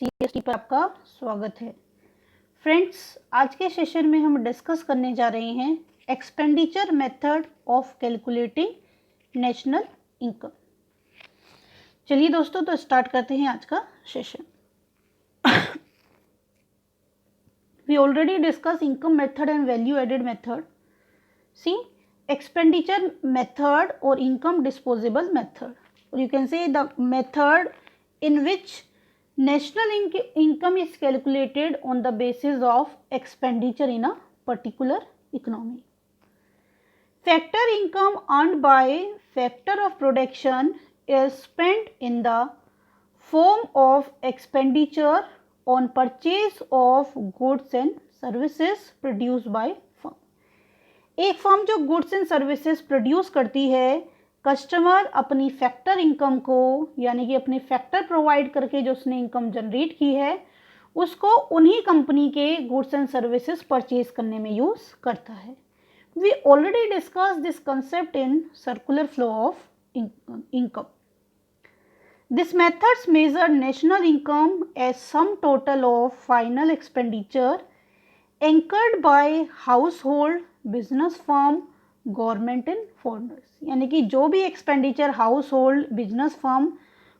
CST पर आपका स्वागत है। फ्रेंड्स, आज के सेशन में हम डिस्कस करने जा रहे हैं expenditure method of calculating national income. चलिए दोस्तों, तो स्टार्ट करते हैं आज का session. We already discuss income method and value added method. See, expenditure method or income disposable method, or you can say the method in which national income is calculated on the basis of expenditure in a particular economy. Factor income earned by factor of production is spent in the form of expenditure on purchase of goods and services produced by firm. एक firm जो goods and services produce करती है, customer अपनी factor income को, यानी कि अपने factor provide करके जो उसने इनकम जनरेट की है, उसको उन्हीं कंपनी के गुड्स एंड सर्विसेज परचेज करने में यूज करता है। We already discuss this concept in circular flow of income. This methods measure national income as sum total of final expenditure incurred by household, business firm, government and foreigners. यानी कि जो भी expenditure household, business firm,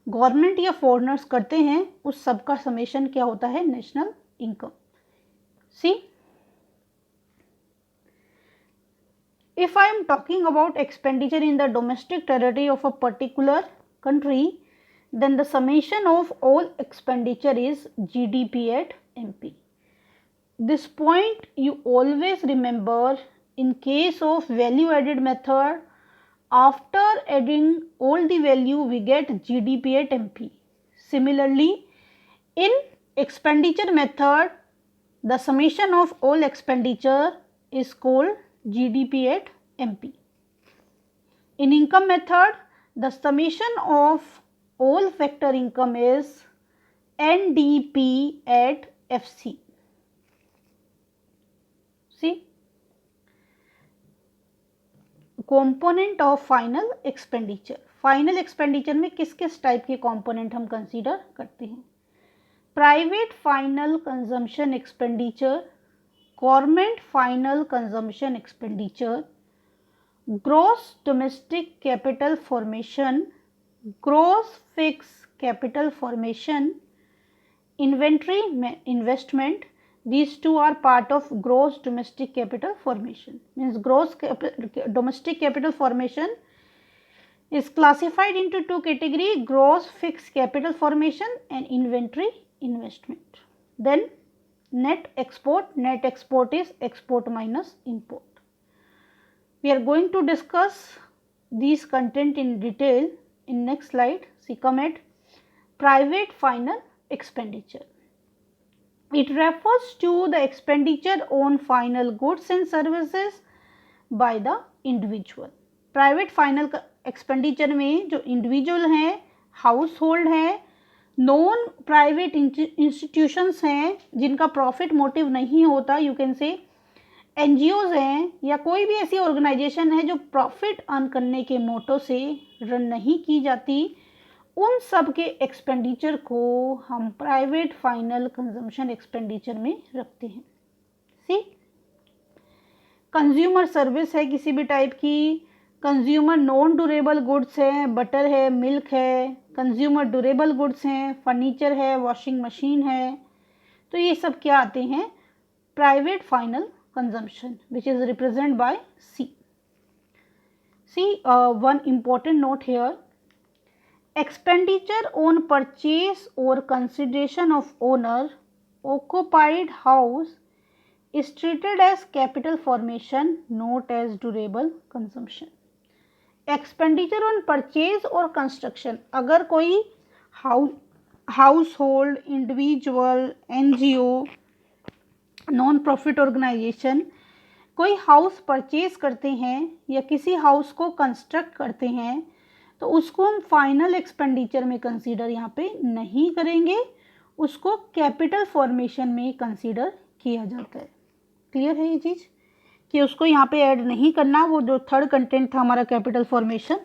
government या foreigners करते हैं, उस सब का समेशन क्या होता है? National income. See, if I am talking about expenditure in the domestic territory of a particular country, then the summation of all expenditure is GDP at MP. This point you always remember in case of value added method. After adding all the value we get GDP at MP. Similarly, in expenditure method the summation of all expenditure is called GDP at MP. In income method the summation of all factor income is NDP at FC. See, component of final expenditure. Final expenditure में किस किस type के component हम consider करते हैं? Private final consumption expenditure, government final consumption expenditure, gross domestic capital formation, gross fix capital formation, inventory investment. These two are part of gross domestic capital formation. Means gross domestic capital formation is classified into two categories: gross fixed capital formation and inventory investment. Then net export. Net export is export minus import. We are going to discuss these content in detail in next slide. See, come at private final expenditure. It refers to the expenditure on final goods and services by the individual. Private final expenditure में जो individual हैं, household हैं, non private institutions हैं जिनका profit motive नहीं होता, you can say NGOs हैं, या कोई भी ऐसी ऑर्गेनाइजेशन है जो प्रॉफिट अर्न करने के मोटो से रन नहीं की जाती, उन सब के एक्सपेंडिचर को हम प्राइवेट फाइनल कंजम्पशन एक्सपेंडिचर में रखते हैं। सी, कंज्यूमर सर्विस है किसी भी टाइप की, कंज्यूमर नॉन ड्यूरेबल गुड्स है, बटर है, मिल्क है, कंज्यूमर ड्यूरेबल गुड्स हैं, फर्नीचर है, वॉशिंग मशीन है, तो ये सब क्या आते हैं? Private final consumption, which is represent by C. See, one important note here. Expenditure on purchase or consideration of owner occupied house is treated as capital formation, not as durable consumption. Expenditure on purchase or construction, अगर कोई household, individual, NGO, non profit organisation कोई house purchase करते हैं या किसी house को construct करते हैं, तो उसको हम फाइनल एक्सपेंडिचर में कंसीडर यहाँ पे नहीं करेंगे, उसको कैपिटल फॉर्मेशन में कंसीडर किया जाता है। क्लियर है ये चीज़ कि उसको यहाँ पे ऐड नहीं करना, वो जो थर्ड कंटेंट था हमारा कैपिटल फॉर्मेशन,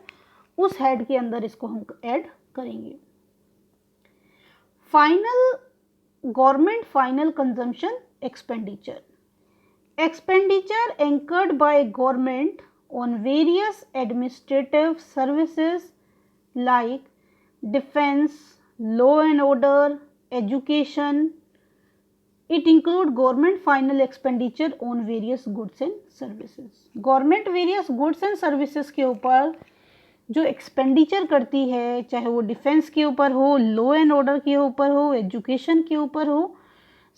उस हेड के अंदर इसको हम ऐड करेंगे। Final government final consumption expenditure, expenditure incurred by government on various administrative services like defense, law and order, education. It include government final expenditure on various goods and services. Government various goods and services के ऊपर जो expenditure करती है, चाहे वो defence के ऊपर हो, लॉ एंड ऑर्डर के ऊपर हो, एजुकेशन के ऊपर हो,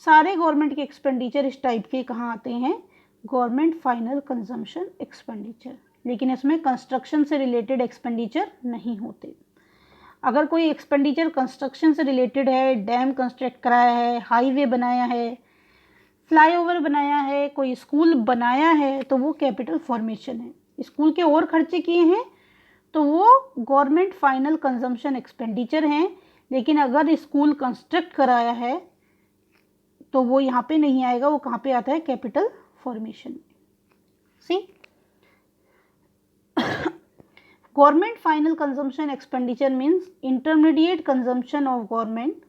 सारे गवर्नमेंट के एक्सपेंडिचर इस टाइप के कहाँ आते हैं, गवर्नमेंट फाइनल कंजम्पशन एक्सपेंडिचर। लेकिन इसमें कंस्ट्रक्शन से रिलेटेड एक्सपेंडिचर नहीं होते। अगर कोई एक्सपेंडिचर कंस्ट्रक्शन से रिलेटेड है, डैम कंस्ट्रक्ट कराया है, हाईवे बनाया है, फ्लाईओवर बनाया है, कोई स्कूल बनाया है, तो वो कैपिटल फॉर्मेशन है। स्कूल के और खर्चे किए हैं तो वो गवर्नमेंट फाइनल कंजम्पशन एक्सपेंडिचर हैं। लेकिन अगर स्कूल कंस्ट्रक्ट कराया है तो वो यहाँ पे नहीं आएगा, वो कहाँ पे आता है, capital formation. See government final consumption expenditure means intermediate consumption of government.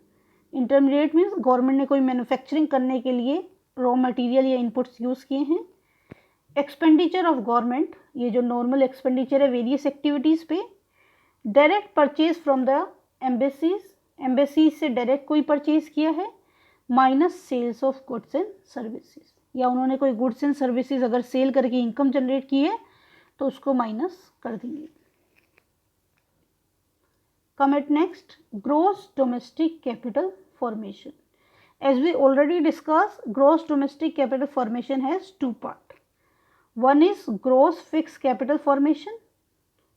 Intermediate means government ने कोई मैन्युफैक्चरिंग करने के लिए रॉ मटेरियल या इनपुट्स यूज़ किए हैं। एक्सपेंडिचर ऑफ गवर्नमेंट, ये जो नॉर्मल एक्सपेंडिचर है वेरियस एक्टिविटीज़ पे। Direct purchase from the embassies, embassies से डायरेक्ट कोई परचेज किया है, minus sales of goods and services, या उन्होंने कोई गुड्स एंड सर्विसेज अगर सेल करके इनकम जनरेट की है तो उसको माइनस कर देंगे। Come at next, gross domestic capital formation. As we already discuss, gross domestic capital formation has two part. One is gross fixed capital formation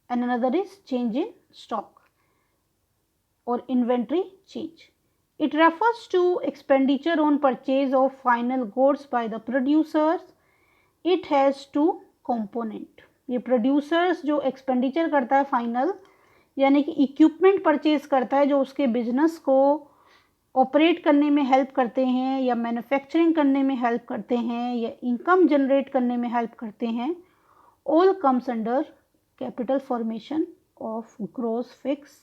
and another is change in stock or inventory change. It refers to expenditure on purchase of final goods by the producers. It has two component. ये producers जो expenditure करता है final, यानी कि equipment purchase करता है जो उसके business को ऑपरेट करने में हेल्प करते हैं, या मैन्युफैक्चरिंग करने में हेल्प करते हैं, या इनकम जनरेट करने में हेल्प करते हैं, all comes under capital formation of gross fix.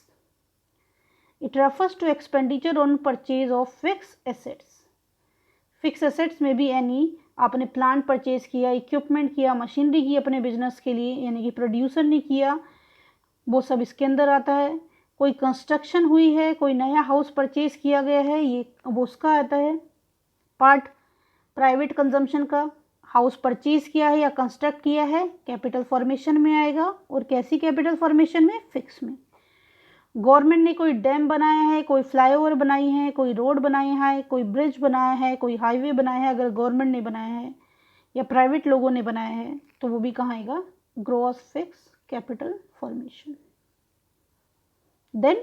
It refers to expenditure on purchase of fix assets. Fix assets में भी एनी, आपने प्लांट परचेज किया, इक्विपमेंट किया, मशीनरी की अपने बिजनेस के लिए, यानी कि प्रोड्यूसर ने किया, वो सब इसके अंदर आता है. कोई कंस्ट्रक्शन हुई है, कोई नया हाउस परचेज किया गया है, ये वो उसका आता है पार्ट. प्राइवेट कंजम्पशन का, हाउस परचेज किया है या कंस्ट्रक्ट किया है, कैपिटल फॉर्मेशन में आएगा. और कैसी कैपिटल फॉर्मेशन में, फिक्स में. गवर्नमेंट ने कोई डैम बनाया है, कोई फ्लाईओवर बनाई है, कोई रोड बनाया है, कोई ब्रिज बनाया है, कोई हाईवे बनाया है, अगर गवर्नमेंट ने बनाया है या प्राइवेट लोगों ने बनाया है तो वो भी कहाँ आएगा, gross fix capital formation. Then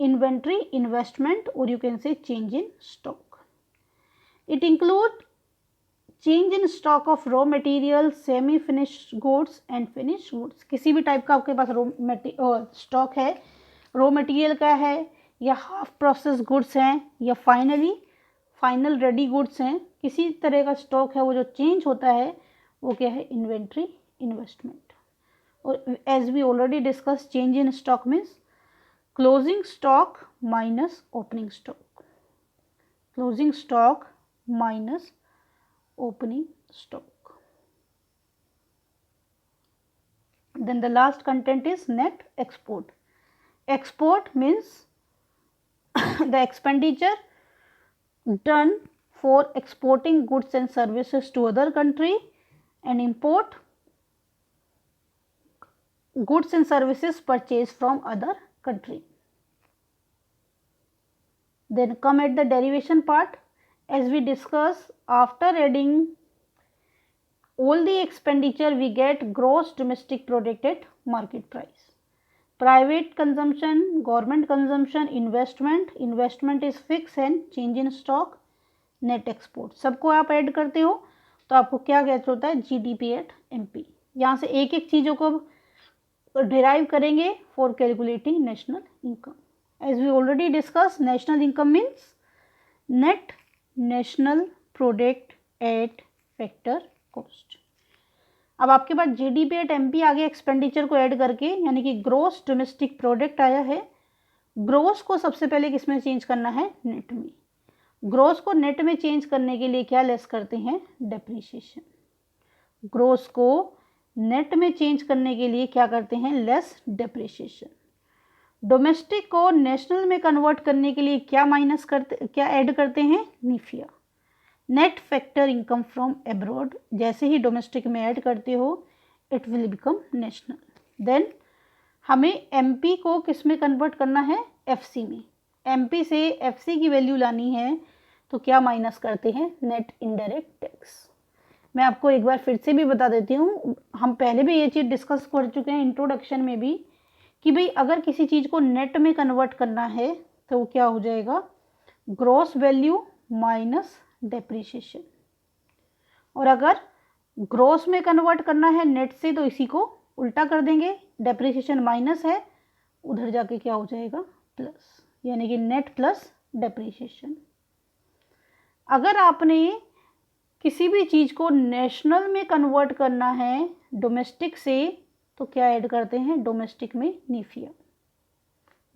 inventory investment, or you can say change in stock. It include change in stock of raw material, semi finished goods and finished goods. किसी भी टाइप का आपके पास स्टॉक है, रॉ मटेरियल का है, या half process goods हैं, या फाइनल रेडी गुड्स हैं, किसी तरह का स्टॉक है, वो जो चेंज होता है वो क्या है, इन्वेंट्री इन्वेस्टमेंट. और as we already discuss, change in stock means closing stock minus opening stock. Closing stock minus opening stock. Then the last content is net export. Export means the expenditure done for exporting goods and services to other country, and import goods and services purchased from other country. Then come at the derivation part. As we discuss, after adding all the expenditure we get gross domestic product at market price. Private consumption, government consumption, investment is fixed and change in stock, net export. सबको आप add करते हो तो आपको क्या gate होता है, GDP at MP. यहाँ से एक एक चीज़ों को डिराइव करेंगे for calculating national income. As we already discuss, national income means net national product at factor cost. अब आपके पास GDP एट MP आगे एक्सपेंडिचर को ऐड करके, यानी कि ग्रोस डोमेस्टिक प्रोडक्ट आया है. ग्रोस को सबसे पहले किस में चेंज करना है, नेट में. ग्रोस को नेट में चेंज करने के लिए क्या लेस करते हैं? डेप्रीशिएशन। ग्रोस को नेट में चेंज करने के लिए क्या करते हैं? Less depreciation. डोमेस्टिक को नेशनल में कन्वर्ट करने के लिए क्या ऐड करते हैं? NFIA. Net factor income from abroad, जैसे ही डोमेस्टिक में ऐड करते हो it will become national. Then हमें एमपी को किस में कन्वर्ट करना है? एफसी में। एमपी से एफसी की वैल्यू लानी है तो क्या माइनस करते हैं? Net indirect tax. मैं आपको एक बार फिर से भी बता देती हूँ, हम पहले भी ये चीज़ डिस्कस कर चुके हैं इंट्रोडक्शन में भी, कि भाई अगर किसी चीज़ को नेट में कन्वर्ट करना है तो वो क्या हो जाएगा? Gross value minus depreciation. और अगर ग्रॉस में कन्वर्ट करना है नेट से तो इसी को उल्टा कर देंगे, डेप्रीशिएशन माइनस है, उधर जाके क्या हो जाएगा? प्लस, यानी कि नेट प्लस डेप्रीशिएशन। अगर आपने किसी भी चीज़ को नेशनल में कन्वर्ट करना है डोमेस्टिक से तो क्या ऐड करते हैं? डोमेस्टिक में NFIA.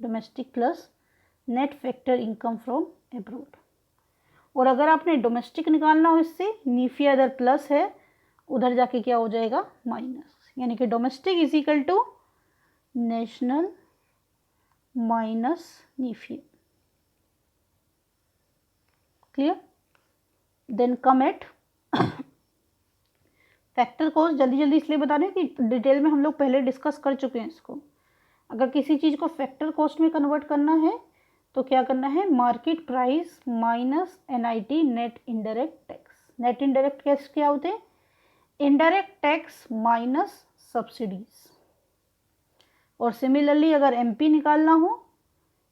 Domestic plus net factor income from abroad. और अगर आपने डोमेस्टिक निकालना हो इससे, नीफिया इधर प्लस है, उधर जाके क्या हो जाएगा? माइनस, यानी कि domestic is equal to national minus NFIA. Clear? Then come at factor cost. जल्दी जल्दी इसलिए बता रहे हैं कि डिटेल में हम लोग पहले डिस्कस कर चुके हैं इसको। अगर किसी चीज़ को फैक्टर कॉस्ट में कन्वर्ट करना है तो क्या करना है? Market price minus NIT net indirect tax. Net indirect tax क्या होते हैं? Indirect tax minus subsidies. और सिमिलरली अगर एमपी निकालना हो,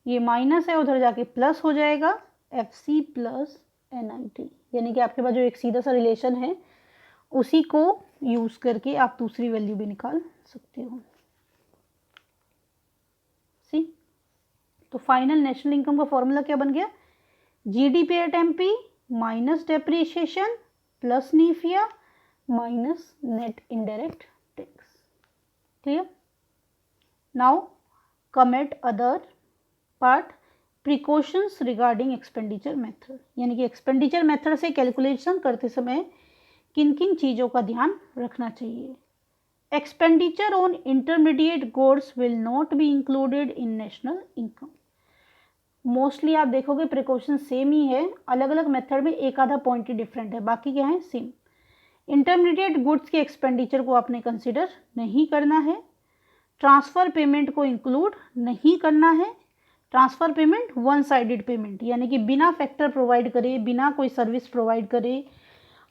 ये माइनस है, उधर जाके प्लस हो जाएगा, एफसी प्लस एनआईटी, यानी कि आपके पास जो एक सीधा सा रिलेशन है उसी को यूज करके आप दूसरी वैल्यू भी निकाल सकते हो। सी, तो फाइनल नेशनल इनकम का फॉर्मूला क्या बन गया? GDP at MP minus depreciation plus NFIA minus net indirect tax. Clear? Now come at other part, precautions regarding expenditure method, यानी कि एक्सपेंडिचर मेथड से कैलकुलेशन करते समय किन किन चीज़ों का ध्यान रखना चाहिए। Expenditure on intermediate goods will not be included in national income. Mostly आप देखोगे प्रिकॉशन सेम ही है, अलग अलग मेथड में एक आधा पॉइंट ही डिफरेंट है, बाकी क्या है? सेम। इंटरमीडिएट गुड्स के एक्सपेंडिचर को आपने कंसिडर नहीं करना है। ट्रांसफ़र पेमेंट को इंक्लूड नहीं करना है। Transfer payment one sided payment, यानी कि बिना फैक्टर प्रोवाइड करे, बिना कोई सर्विस प्रोवाइड करे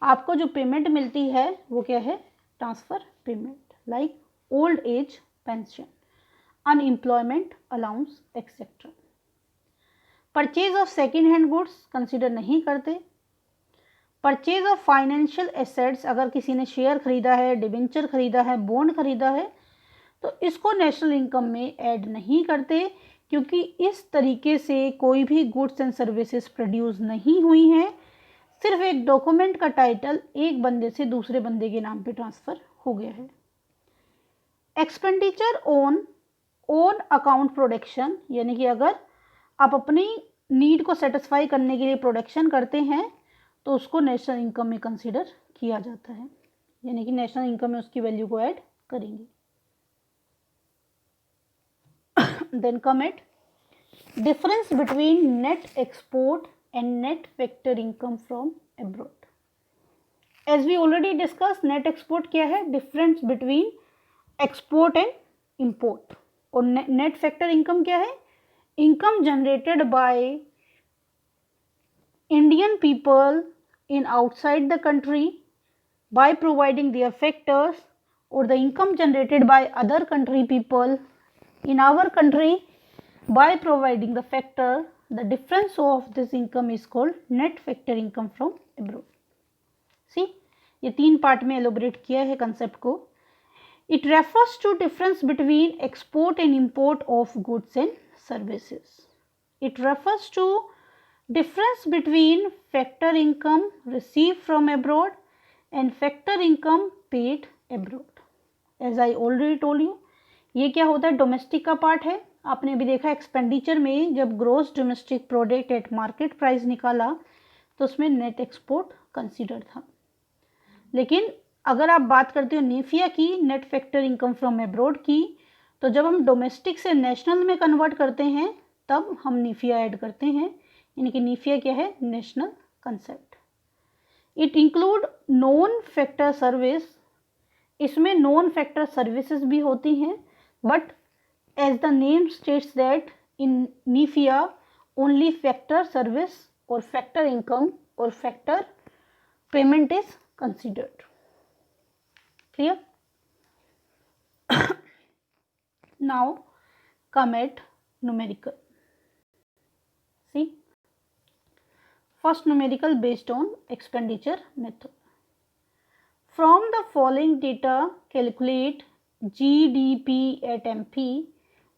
आपको जो पेमेंट मिलती है वो क्या है? Transfer payment, like old age pension, unemployment allowance etcetera. Purchase of second hand goods consider नहीं करते। परचेज ऑफ फाइनेंशियल एसेट्स, अगर किसी ने शेयर खरीदा है, डिबेंचर खरीदा है, बॉन्ड खरीदा है तो इसको नेशनल इनकम में ऐड नहीं करते, क्योंकि इस तरीके से कोई भी गुड्स एंड सर्विसेज प्रोड्यूस नहीं हुई हैं, सिर्फ एक डॉक्यूमेंट का टाइटल एक बंदे से दूसरे बंदे के नाम पे ट्रांसफ़र हो गया है। Expenditure on own account production, यानी कि अगर आप अपनी नीड को सेटिस्फाई करने के लिए प्रोडक्शन करते हैं तो उसको नेशनल इनकम में कंसीडर किया जाता है, यानी कि नेशनल इनकम में उसकी वैल्यू को ऐड करेंगे। Then come at difference between net export and net factor income from abroad. As we already discussed, net export क्या है? Difference between export and import. और net factor income क्या है? Income generated by Indian people in outside the country by providing their factors, or the income generated by other country people in our country by providing the factor. The difference of this income is called net factor income from abroad. See, ये तीन part में elaborate किया है concept को। It refers to difference between export and import of goods and services. It refers to difference between factor income received from abroad and factor income paid abroad. As I already told you, ये क्या होता है? Domestic का part है। आपने अभी देखा expenditure में जब gross domestic product at market price निकाला तो उसमें नेट एक्सपोर्ट कंसीडर था। लेकिन अगर आप बात करते हो नीफिया की, net factor income from abroad की, तो जब हम डोमेस्टिक से नेशनल में कन्वर्ट करते हैं तब हम नीफिया ऐड करते हैं, यानी कि नीफिया क्या है, national concept. It include non factor service, इसमें नॉन फैक्टर सर्विसेज भी होती हैं, but as the name states that in NFIA only factor service और फैक्टर इनकम और factor payment is considered. Clear? Now come at numerical. See, first numerical based on expenditure method. From the following data calculate GDP at MP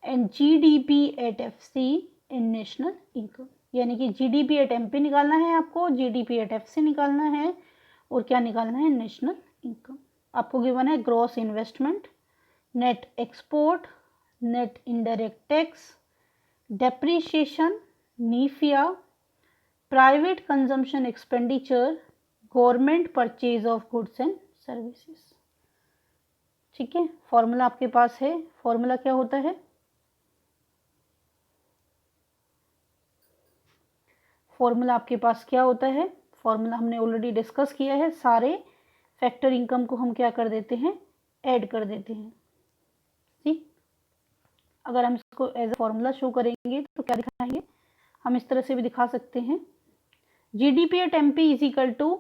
and GDP at FC in national income. यानी कि GDP at MP निकालना है आपको, GDP at FC निकालना है और क्या निकालना है, नेशनल इनकम। आपको गिवन है gross investment, net export, net indirect tax, depreciation, NFIA, private consumption expenditure, government purchase of goods and services. ठीक है, फॉर्मूला आपके पास है। फॉर्मूला क्या होता है, फॉर्मूला आपके पास क्या होता है, फॉर्मूला हमने ऑलरेडी डिस्कस किया है। सारे फैक्टर इनकम को हम क्या कर देते हैं, ऐड कर देते हैं। ठीक, अगर हम इसको एज अ फॉर्मूला शो करेंगे तो क्या दिखाएंगे, हम इस तरह से भी दिखा सकते हैं। GDP at MP is equal to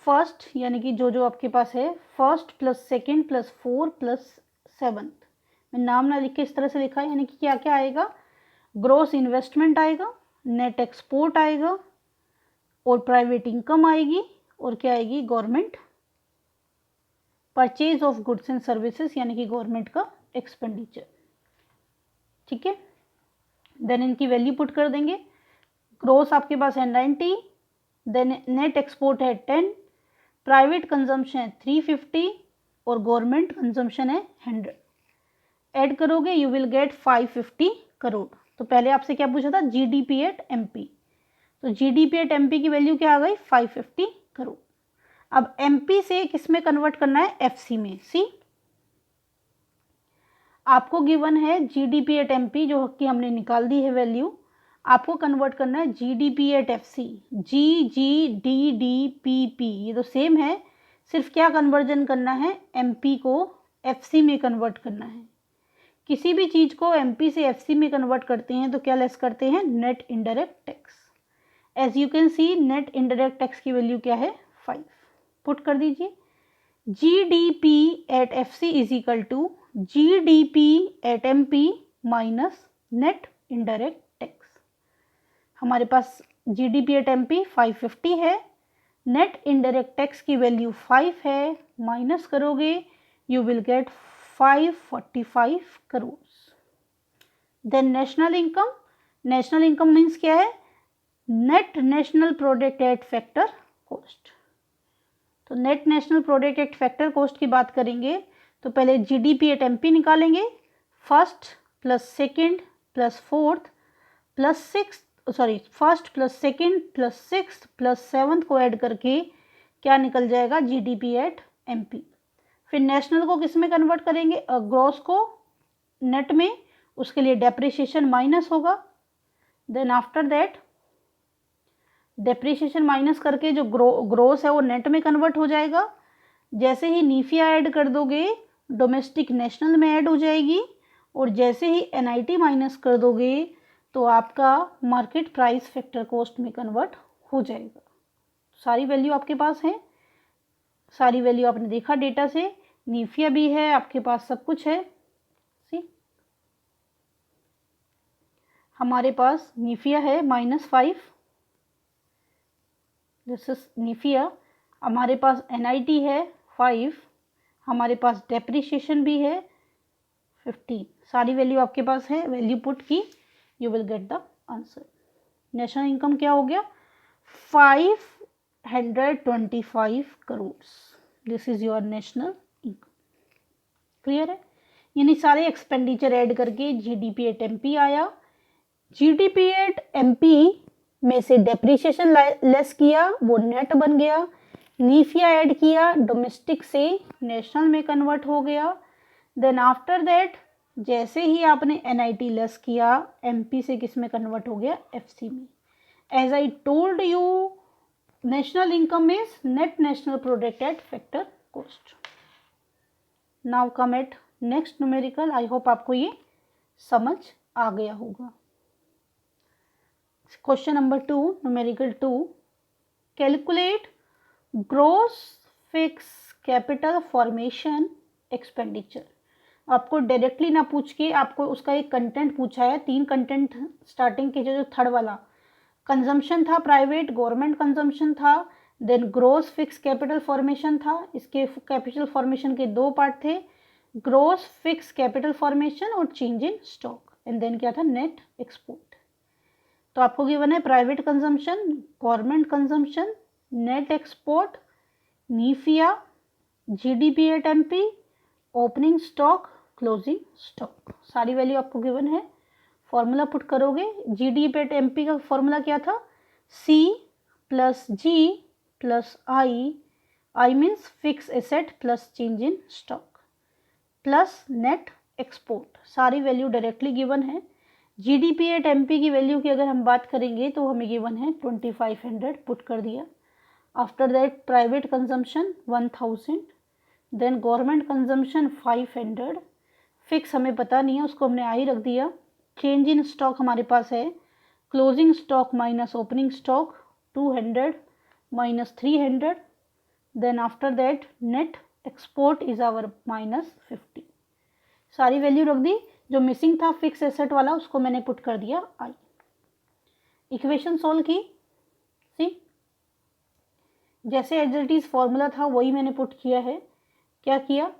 first, यानी कि जो आपके पास है, first plus second plus 4 plus 7th। मैं नाम ना लिख के इस तरह से लिखा, यानी कि क्या क्या आएगा, ग्रॉस इन्वेस्टमेंट आएगा, नेट एक्सपोर्ट आएगा और प्राइवेट इनकम आएगी और क्या आएगी, government purchase of goods and services, यानी कि गवर्नमेंट का एक्सपेंडिचर। ठीक है, देन इनकी वैल्यू पुट कर देंगे। ग्रोस आपके पास है 90, देन नेट एक्सपोर्ट है 10, प्राइवेट कंजम्पशन है 350 और गवर्नमेंट कंजम्पशन है 100। ऐड करोगे यू विल गेट 550 करोड़। तो पहले आपसे क्या पूछा था, जीडीपी एट एमपी, तो जीडीपी एट एमपी की वैल्यू क्या आ गई, 550 करोड़। अब एमपी से किस में कन्वर्ट करना है, एफसी में। सी, आपको गिवन है जीडीपी एट एमपी जो कि हमने निकाल दी है वैल्यू, आपको कन्वर्ट करना है GDP at FC. G G D D P P ये तो सेम है, सिर्फ क्या कन्वर्जन करना है, एमपी को एफसी में कन्वर्ट करना है। किसी भी चीज़ को एमपी से एफसी में कन्वर्ट करते हैं तो क्या लेस करते हैं, net indirect tax. As you can see net indirect tax की वैल्यू क्या है, 5। पुट कर दीजिए, GDP at FC is equal to GDP at MP minus net indirect tax. हमारे पास जीडीपी एट एमपी 550 है, नेट इनडायरेक्ट टैक्स की value 5 है, माइनस करोगे you will get 545 crore. Then national income, national income means क्या है, net national product at factor cost. तो net national product at factor cost की बात करेंगे तो पहले जीडीपी एट एमपी निकालेंगे, first plus second plus fourth plus six, sorry first plus second plus six plus 7th को ऐड करके क्या निकल जाएगा, जीडीपी एट एमपी। फिर नेशनल को किस में कन्वर्ट करेंगे, ग्रॉस को नेट में, उसके लिए डेप्रिसिएशन माइनस होगा। Then after that depreciation minus करके जो ग्रोस है वो नेट में कन्वर्ट हो जाएगा। जैसे ही नीफिया ऐड कर दोगे डोमेस्टिक नेशनल में ऐड हो जाएगी, और जैसे ही एनआईटी माइनस कर दोगे तो आपका मार्केट प्राइस फैक्टर कॉस्ट में कन्वर्ट हो जाएगा। सारी वैल्यू आपके पास है, सारी वैल्यू आपने देखा डेटा से, नीफिया भी है आपके पास, सब कुछ है। सी, हमारे पास नीफिया है -5, दिस इज नीफिया। हमारे पास एनआईटी है 5, हमारे पास डेप्रिसिएशन भी है 15। सारी वैल्यू आपके पास है, वैल्यू पुट की, you will get the answer. National income क्या हो गया, 525 crore. This is your national income. Clear है, यानी सारे एक्सपेंडिचर ऐड करके जीडीपी एट एमपी आया। जीडीपी एट एमपी में से डेप्रिसिएशन लेस किया, वो नेट बन गया। नीफिया ऐड किया, डोमेस्टिक से नेशनल में कन्वर्ट हो गया। देन आफ्टर दैट जैसे ही आपने एनआईटी लेस किया, एमपी से किस में कन्वर्ट हो गया, एफसी में। As I told you, national income is net national product at factor cost. Now come at next numerical. I hope आपको ये समझ आ गया होगा। Question number 2, numerical 2, calculate gross fix capital formation expenditure. आपको डायरेक्टली ना पूछ के आपको उसका एक कंटेंट पूछा है। 3 कंटेंट स्टार्टिंग के जो थर्ड वाला कंजम्पशन था, प्राइवेट गवर्नमेंट कंजम्पशन था, then gross fix capital formation था। इसके कैपिटल फॉर्मेशन के 2 पार्ट थे, ग्रॉस फिक्स कैपिटल फॉर्मेशन और change in stock, and then क्या था, नेट एक्सपोर्ट। तो आपको गिवन है private consumption, government consumption, net export, NFIA, GDP at MP, opening stock, closing stock. सारी वैल्यू आपको गिवन है। फॉर्मूला पुट करोगे, जीडीपी एट एमपी का फॉर्मूला क्या था, C plus ji plus I means fix asset plus change in stock plus net export. सारी value directly given है। GDP at MP की वैल्यू की अगर हम बात करेंगे तो हमें गिवन है 2500, पुट कर दिया। After that private consumption 1000, then government consumption 500, fix हमें पता नहीं है उसको हमने आई रख दिया। चेंज इन स्टॉक हमारे पास है, closing stock minus opening stock 200 minus 300, then after that net export is our minus 50। सारी वैल्यू रख दी। जो मिसिंग था फिक्स एसेट वाला उसको मैंने पुट कर दिया आई। इक्वेशन सोल्व की, सी जैसे एज इट इज फॉर्मूला था वही मैंने पुट किया है। क्या किया,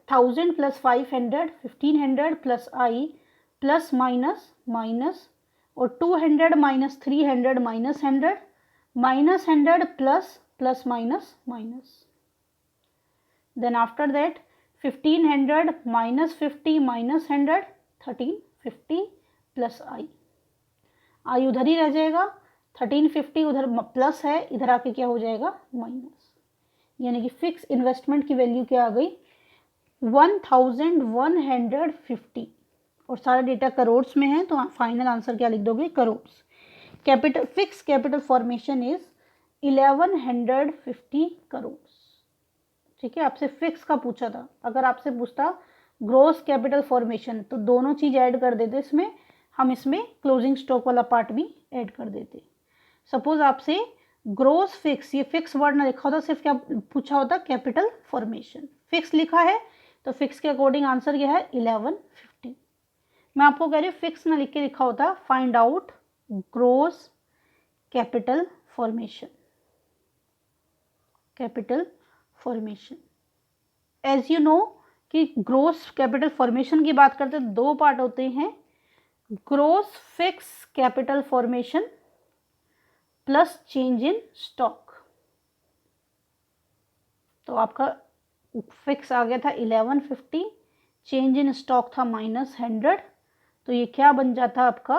1000 plus 500 1500 plus I plus minus minus और 200 minus 300 minus 100 minus 100 plus plus minus minus, then after that 1500 minus 50 minus 100 1350 plus I उधर ही रह जाएगा। 1350 उधर प्लस है, इधर आके क्या हो जाएगा, माइनस। यानी कि फिक्स इन्वेस्टमेंट की वैल्यू क्या आ गई, 1150। और सारा डेटा करोड्स में है तो फाइनल आंसर क्या लिख दोगे, crores. Capital fix capital formation is 1150 crores. ठीक है, आपसे फिक्स का पूछा था। अगर आपसे पूछता ग्रोस कैपिटल फॉर्मेशन तो दोनों चीज ऐड कर देते इसमें, हम इसमें क्लोजिंग स्टॉक वाला पार्ट भी ऐड कर देते। सपोज आपसे ग्रोस फिक्स, ये फिक्स वर्ड ना लिखा होता, सिर्फ क्या पूछा होता, कैपिटल फॉर्मेशन। फिक्स लिखा है तो फिक्स के अकॉर्डिंग आंसर क्या है, 1150। मैं आपको कह रही हूँ फिक्स ना लिख के लिखा होता, find out gross capital formation, capital formation. As you know कि ग्रोस कैपिटल फॉर्मेशन की बात करते हैं 2 पार्ट होते हैं, gross fix capital formation plus change in stock. तो आपका फिक्स आ गया था 1150, चेंज इन स्टॉक था -100, तो ये क्या बन जाता आपका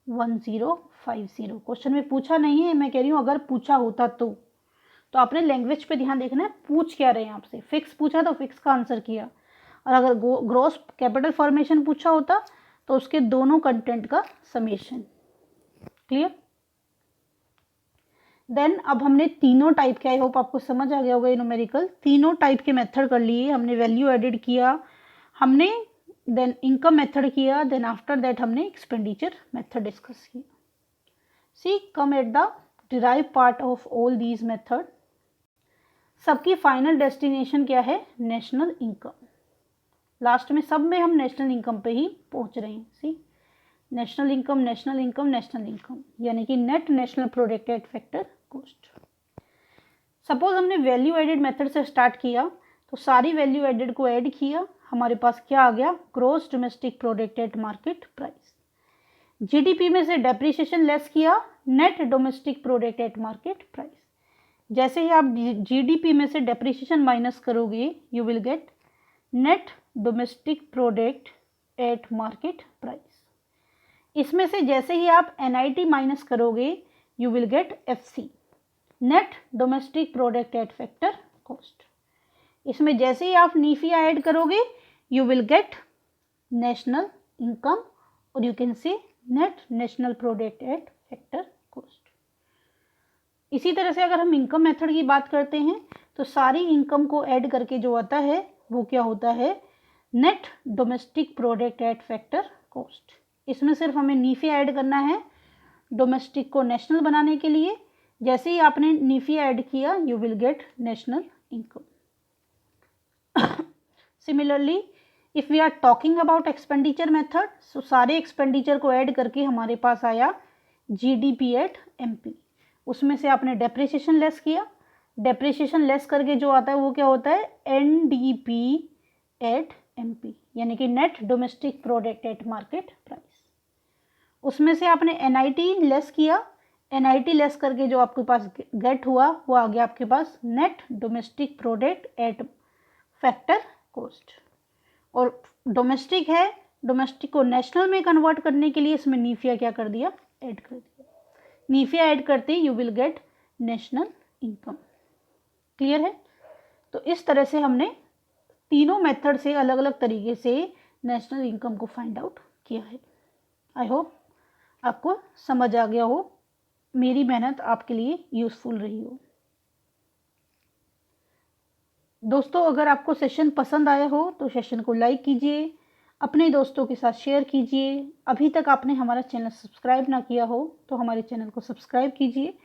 1050। क्वेश्चन में पूछा नहीं है, मैं कह रही हूँ अगर पूछा होता तो आपने लैंग्वेज पे ध्यान देखना है, पूछ क्या रहे हैं आपसे। फिक्स पूछा तो फिक्स का आंसर किया, और अगर ग्रोस कैपिटल फॉर्मेशन पूछा होता तो उसके दोनों कंटेंट का समेशन। क्लियर। देन अब हमने तीनों टाइप के, आई होप आपको समझ आ गया होगा ये न्यूमेरिकल, तीनों टाइप के मेथड कर लिए। हमने वैल्यू एडिड किया, हमने देन इनकम मेथड किया, देन आफ्टर दैट हमने एक्सपेंडिचर मेथड डिस्कस किया। See come at the derive part of all these method. सबकी फाइनल डेस्टिनेशन क्या है, नेशनल इनकम। लास्ट में सब में हम नेशनल इनकम पे ही पहुंच रहे हैं। See national income national income national income, यानी कि net national product at factor cost. Suppose हमने वैल्यू एडेड मेथड से स्टार्ट किया तो सारी वैल्यू एडेड को ऐड किया, हमारे पास क्या आ गया, gross domestic product at market price. GDP में से डेप्रिसिएशन लेस किया, net domestic product at market price. जैसे ही आप जीडीपी में से डेप्रिसिएशन माइनस करोगे, you will get net domestic product at market price. इसमें से जैसे ही आप NIT माइनस करोगे you will get FC, net domestic product at factor cost. इसमें जैसे ही आप नीफिया ऐड करोगे you will get national income, और you can say net national product at factor cost. इसी तरह से अगर हम इनकम मेथड की बात करते हैं तो सारी इनकम को ऐड करके जो आता है वो क्या होता है, net domestic product at factor cost. इसमें सिर्फ हमें नीफिया ऐड करना है डोमेस्टिक को नेशनल बनाने के लिए। जैसे ही आपने नीफिया ऐड किया you will get national income. Similarly if we are talking about expenditure method, so सारे एक्सपेंडिचर को ऐड करके हमारे पास आया GDP एट MP। उसमें से आपने डेप्रिसिएशन लेस किया, डेप्रिसिएशन लेस करके जो आता है वो क्या होता है, NDP एट MP, यानी कि net domestic product at market price. उसमें से आपने NIT लेस किया, NIT लेस करके जो आपके पास गेट हुआ वो आ गया आपके पास net domestic product at factor cost. और डोमेस्टिक है, डोमेस्टिक को नेशनल में कन्वर्ट करने के लिए इसमें नीफिया क्या कर दिया, ऐड कर दिया। नीफिया ऐड करते you will get national income. Clear है? तो इस तरह से हमने तीनों मेथड से अलग अलग तरीके से नेशनल इनकम को फाइंड आउट किया है। आई होप आपको समझ आ गया हो, मेरी मेहनत आपके लिए यूज़फुल रही हो। दोस्तों अगर आपको सेशन पसंद आया हो तो सेशन को लाइक कीजिए, अपने दोस्तों के साथ शेयर कीजिए। अभी तक आपने हमारा चैनल सब्सक्राइब ना किया हो तो हमारे चैनल को सब्सक्राइब कीजिए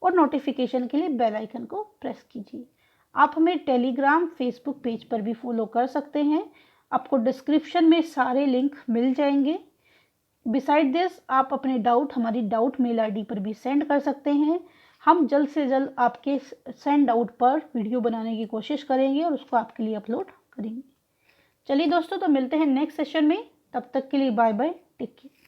और नोटिफिकेशन के लिए बेल आइकन को प्रेस कीजिए। आप हमें टेलीग्राम, फेसबुक पेज पर भी फॉलो कर सकते हैं, आपको डिस्क्रिप्शन में सारे लिंक मिल जाएंगे। बिसाइड दिस आप अपने डाउट हमारी डाउट मेल ID पर भी सेंड कर सकते हैं। हम जल्द से जल्द आपके सेंड आउट पर वीडियो बनाने की कोशिश करेंगे और उसको आपके लिए अपलोड करेंगे। चलिए दोस्तों, तो मिलते हैं नेक्स्ट सेशन में, तब तक के लिए बाय बाय, टेक केयर।